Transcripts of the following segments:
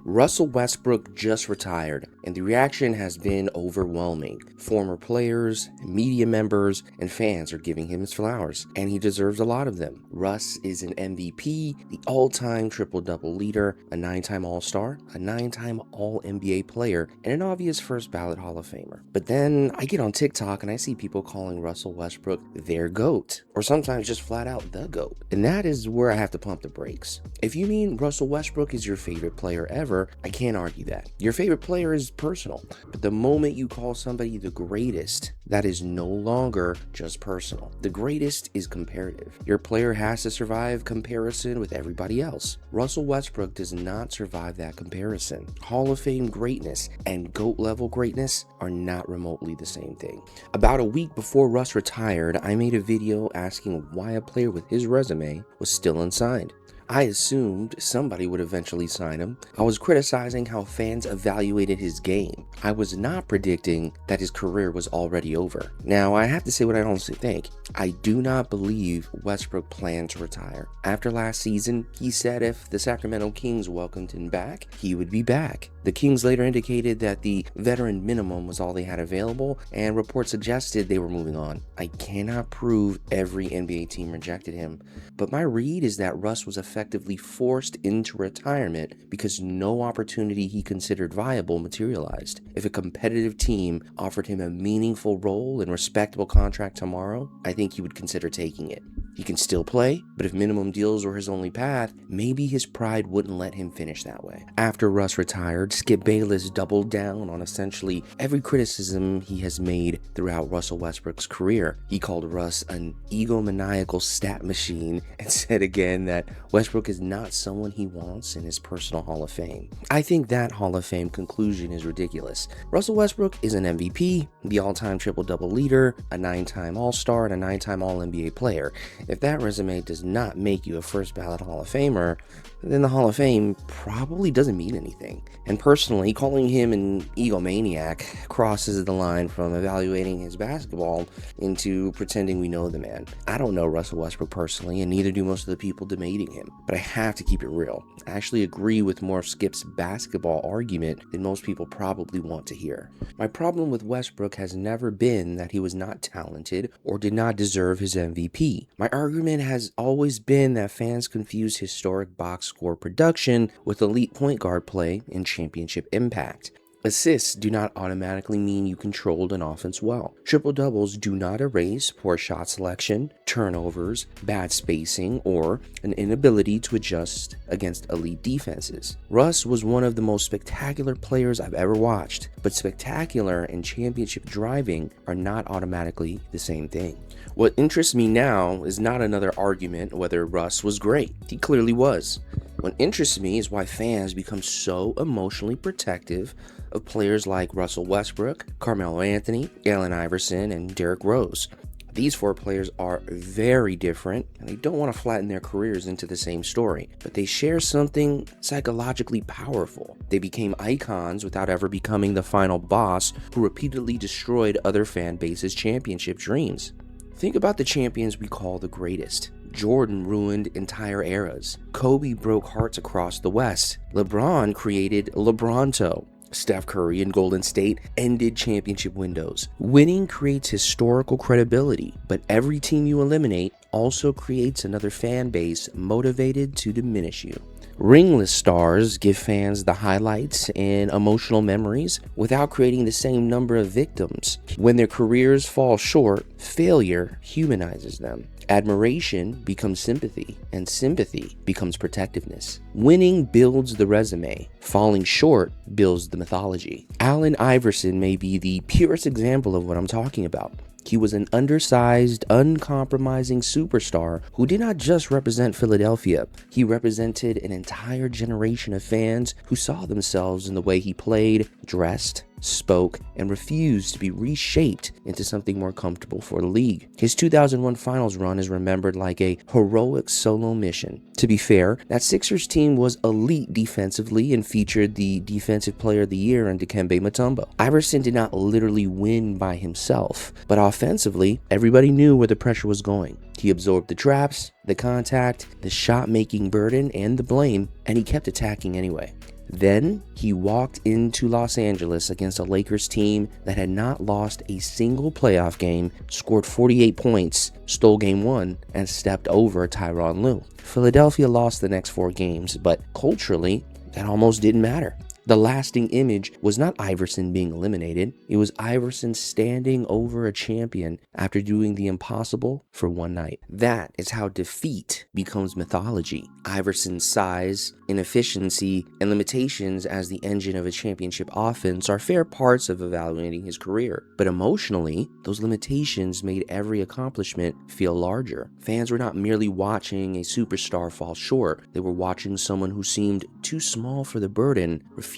Russell Westbrook just retired, and the reaction has been overwhelming. Former players, media members, and fans are giving him his flowers, and he deserves a lot of them. Russ is an MVP, the all-time triple-double leader, a 9-time All-Star, a 9-time All-NBA player, and an obvious first-ballot Hall of Famer. But then I get on TikTok and I see people calling Russell Westbrook their GOAT, or sometimes just flat out the GOAT. And that is where I have to pump the brakes. If you mean Russell Westbrook is your favorite player ever, I can't argue that. Your favorite player is personal, but the moment you call somebody the greatest, that is no longer just personal. The greatest is comparative. Your player has to survive comparison with everybody else. Russell Westbrook does not survive that comparison. Hall of Fame greatness and GOAT level greatness are not remotely the same thing. About a week before Russ retired, I made a video asking why a player with his resume was still unsigned. I assumed somebody would eventually sign him. I was criticizing how fans evaluated his game. I was not predicting that his career was already over. Now, I have to say what I honestly think. I do not believe Westbrook planned to retire. After last season, he said if the Sacramento Kings welcomed him back, he would be back. The Kings later indicated that the veteran minimum was all they had available, and reports suggested they were moving on. I cannot prove every NBA team rejected him, but my read is that Russ was effectively forced into retirement because no opportunity he considered viable materialized. If a competitive team offered him a meaningful role and respectable contract tomorrow, I think he would consider taking it. He can still play, but if minimum deals were his only path, maybe his pride wouldn't let him finish that way. After Russ retired, Skip Bayless doubled down on essentially every criticism he has made throughout Russell Westbrook's career. He called Russ an egomaniacal stat machine and said again that Westbrook is not someone he wants in his personal Hall of Fame. I think that Hall of Fame conclusion is ridiculous. Russell Westbrook is an MVP, the all-time triple-double leader, a 9-time All-Star, and a 9-time All-NBA player. If that resume does not make you a first-ballot Hall of Famer, then the Hall of Fame probably doesn't mean anything. And personally, calling him an egomaniac crosses the line from evaluating his basketball into pretending we know the man. I don't know Russell Westbrook personally, and neither do most of the people debating him, but I have to keep it real. I actually agree with more of Skip's basketball argument than most people probably want to hear. My problem with Westbrook has never been that he was not talented or did not deserve his MVP. My argument has always been that fans confuse historic box score production with elite point guard play and championship impact. Assists do not automatically mean you controlled an offense well. Triple-doubles do not erase poor shot selection, turnovers, bad spacing, or an inability to adjust against elite defenses. Russ was one of the most spectacular players I've ever watched, but spectacular and championship driving are not automatically the same thing. What interests me now is not another argument whether Russ was great. He clearly was. What interests me is why fans become so emotionally protective of players like Russell Westbrook, Carmelo Anthony, Allen Iverson, and Derrick Rose. These 4 players are very different, and they don't want to flatten their careers into the same story, but they share something psychologically powerful. They became icons without ever becoming the final boss who repeatedly destroyed other fan bases' championship dreams. Think about the champions we call the greatest. Jordan ruined entire eras. Kobe broke hearts across the West. LeBron created LeBronto. Steph Curry and Golden State ended championship windows. Winning creates historical credibility, but every team you eliminate also creates another fan base motivated to diminish you. Ringless stars give fans the highlights and emotional memories without creating the same number of victims. When their careers fall short, failure humanizes them. Admiration becomes sympathy, and sympathy becomes protectiveness. Winning builds the resume. Falling short builds the mythology. Allen Iverson may be the purest example of what I'm talking about. He was an undersized, uncompromising superstar who did not just represent Philadelphia. He represented an entire generation of fans who saw themselves in the way he played, dressed, spoke, and refused to be reshaped into something more comfortable for the league. His 2001 finals run is remembered like a heroic solo mission. To be fair, that Sixers team was elite defensively and featured the Defensive Player of the Year in Dikembe Mutombo. Iverson did not literally win by himself, but offensively, everybody knew where the pressure was going. He absorbed the traps, the contact, the shot-making burden, and the blame, and he kept attacking anyway. Then he walked into Los Angeles against a Lakers team that had not lost a single playoff game, scored 48 points, stole game 1, and stepped over Tyronn Lue. Philadelphia lost the next 4 games, but culturally, that almost didn't matter. The lasting image was not Iverson being eliminated, it was Iverson standing over a champion after doing the impossible for one night. That is how defeat becomes mythology. Iverson's size, inefficiency, and limitations as the engine of a championship offense are fair parts of evaluating his career. But emotionally, those limitations made every accomplishment feel larger. Fans were not merely watching a superstar fall short, they were watching someone who seemed too small for the burden refuse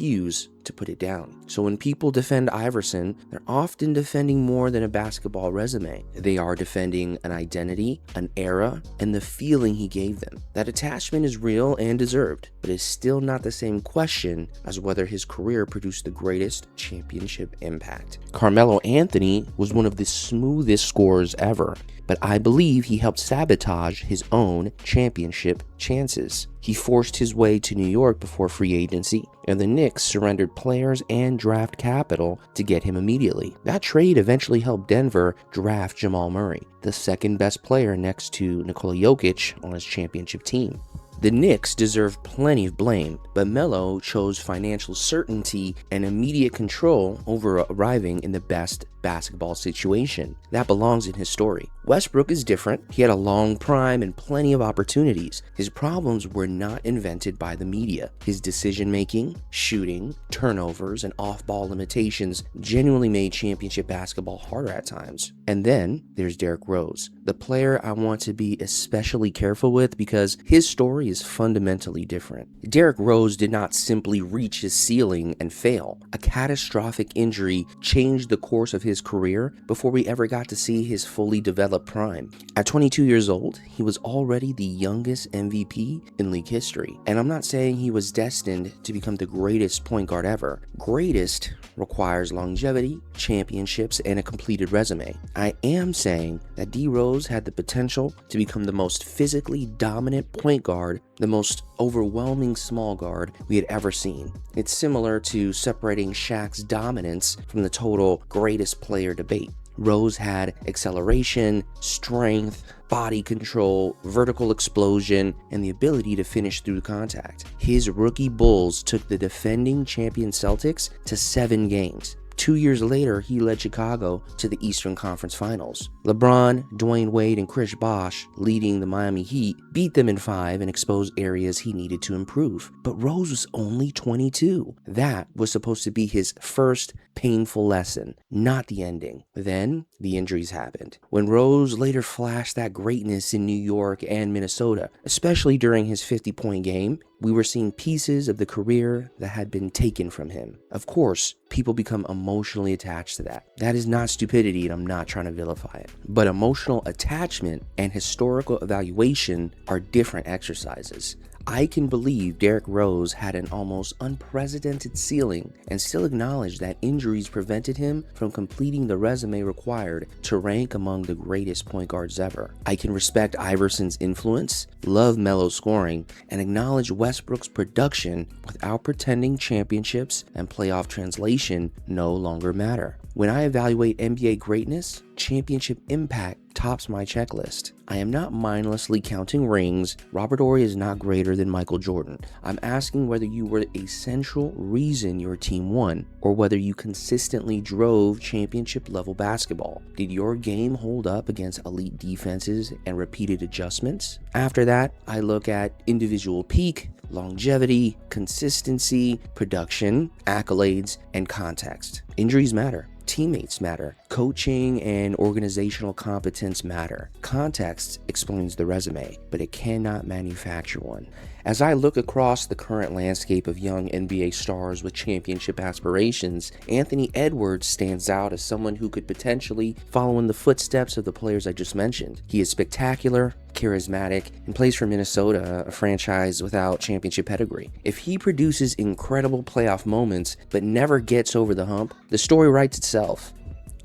to put it down. So when people defend Iverson, they're often defending more than a basketball resume. They are defending an identity, an era, and the feeling he gave them. That attachment is real and deserved, but it's still not the same question as whether his career produced the greatest championship impact. Carmelo Anthony was one of the smoothest scorers ever, but I believe he helped sabotage his own championship chances. He forced his way to New York before free agency, and the Knicks surrendered players and draft capital to get him immediately. That trade eventually helped Denver draft Jamal Murray, the second best player next to Nikola Jokic on his championship team. The Knicks deserve plenty of blame, but Melo chose financial certainty and immediate control over arriving in the best basketball situation. That belongs in his story. Westbrook is different. He had a long prime and plenty of opportunities. His problems were not invented by the media. His decision-making, shooting, turnovers, and off-ball limitations genuinely made championship basketball harder at times. And then there's Derrick Rose, the player I want to be especially careful with because his story is fundamentally different. Derrick Rose did not simply reach his ceiling and fail. A catastrophic injury changed the course of his career before we ever got to see his fully developed prime. At 22 years old, he was already the youngest MVP in league history. And I'm not saying he was destined to become the greatest point guard ever. Greatest requires longevity, championships, and a completed resume. I am saying that D. Rose had the potential to become the most physically dominant point guard, the most overwhelming small guard we had ever seen. It's similar to separating Shaq's dominance from the total greatest player debate. Rose had acceleration, strength, body control, vertical explosion, and the ability to finish through contact. His rookie Bulls took the defending champion Celtics to 7 games. 2 years later, he led Chicago to the Eastern Conference Finals. LeBron, Dwayne Wade, and Chris Bosh, leading the Miami Heat, beat them in 5 and exposed areas he needed to improve. But Rose was only 22. That was supposed to be his first painful lesson, not the ending. Then, the injuries happened. When Rose later flashed that greatness in New York and Minnesota, especially during his 50-point game, we were seeing pieces of the career that had been taken from him. Of course, people become emotionally attached to that. That is not stupidity, and I'm not trying to vilify it. But emotional attachment and historical evaluation are different exercises. I can believe Derrick Rose had an almost unprecedented ceiling and still acknowledge that injuries prevented him from completing the resume required to rank among the greatest point guards ever. I can respect Iverson's influence, love Melo's scoring, and acknowledge Westbrook's production without pretending championships and playoff translation no longer matter. When I evaluate NBA greatness, championship impact tops my checklist. I am not mindlessly counting rings. Robert Horry is not greater than Michael Jordan. I'm asking whether you were a central reason your team won, or whether you consistently drove championship level basketball. Did your game hold up against elite defenses and repeated adjustments? After that, I look at individual peak, longevity, consistency, production, accolades, and context. Injuries matter. Teammates matter. Coaching and organizational competence matter. Context explains the resume, but it cannot manufacture one. As I look across the current landscape of young NBA stars with championship aspirations, Anthony Edwards stands out as someone who could potentially follow in the footsteps of the players I just mentioned. He is spectacular, charismatic, and plays for Minnesota, a franchise without championship pedigree. If he produces incredible playoff moments but never gets over the hump, the story writes itself.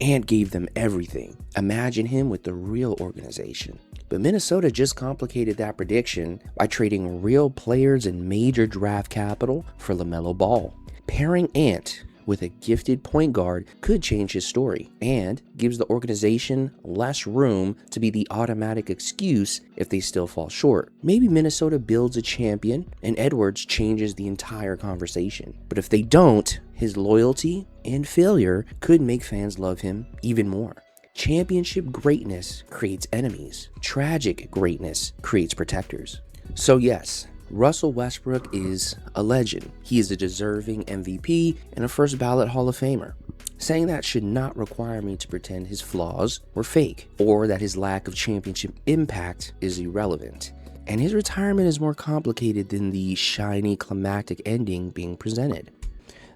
Ant gave them everything. Imagine him with the real organization. But Minnesota just complicated that prediction by trading real players and major draft capital for LaMelo Ball. Pairing Ant with a gifted point guard could change his story and gives the organization less room to be the automatic excuse if they still fall short. Maybe Minnesota builds a champion and Edwards changes the entire conversation. But if they don't, his loyalty and failure could make fans love him even more. Championship greatness creates enemies. Tragic greatness creates protectors. So yes, Russell Westbrook is a legend. He is a deserving MVP and a first-ballot Hall of Famer. Saying that should not require me to pretend his flaws were fake or that his lack of championship impact is irrelevant. And his retirement is more complicated than the shiny climactic ending being presented.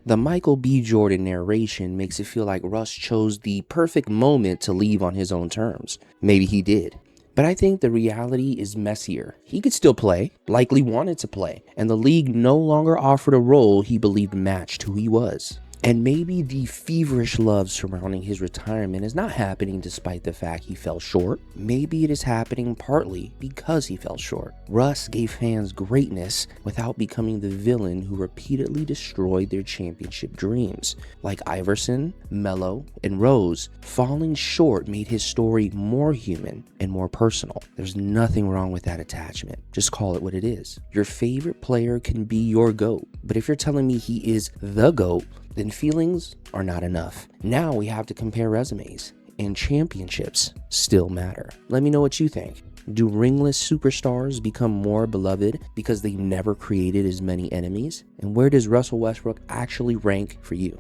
The Michael B. Jordan narration makes it feel like Russ chose the perfect moment to leave on his own terms. Maybe he did. But I think the reality is messier. He could still play, likely wanted to play, and the league no longer offered a role he believed matched who he was. And maybe the feverish love surrounding his retirement is not happening despite the fact he fell short. Maybe it is happening partly because he fell short. Russ gave fans greatness without becoming the villain who repeatedly destroyed their championship dreams. Like Iverson, Melo, and Rose, falling short made his story more human and more personal. There's nothing wrong with that attachment. Just call it what it is. Your favorite player can be your GOAT, but if you're telling me he is the GOAT, then feelings are not enough. Now we have to compare resumes, and championships still matter. Let me know what you think. Do ringless superstars become more beloved because they never created as many enemies? And where does Russell Westbrook actually rank for you?